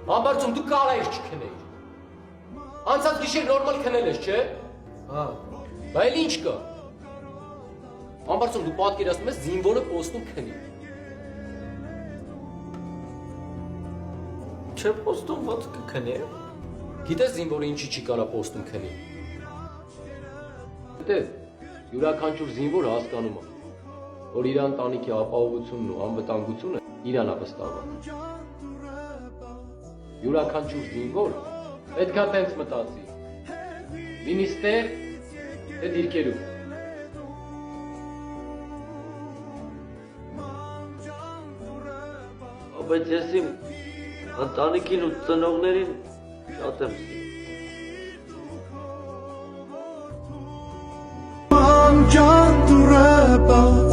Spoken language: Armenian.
Ամբարձում դու կարայիր չքնեիր։ Անցած գիշեր նորմալ քնել ես, չէ՞։ Հա։ Բա էլ ինչ կա։ Ամբարձում դու պատկերացնում ես զինվորը պոստում քնի։ Չէ պոստում ոնց կքնի։ Գիտես զինվորը ինչի չի կարա պոստում քնի։ Դե յուրաքանչյուր զինվոր հասկանում է, որ իր ընտանիքի ապահովությունն ու անվտանգությունը իրան է վստահված։ Յուրաքանչյուր զինվոր պետք է տենց մտածի։ Լինի ստեղ, թե դիրքերում։ Բայց ես իմ ընտանիքին ու ծնողներին շատ եմ սիրում։ Can tu rapa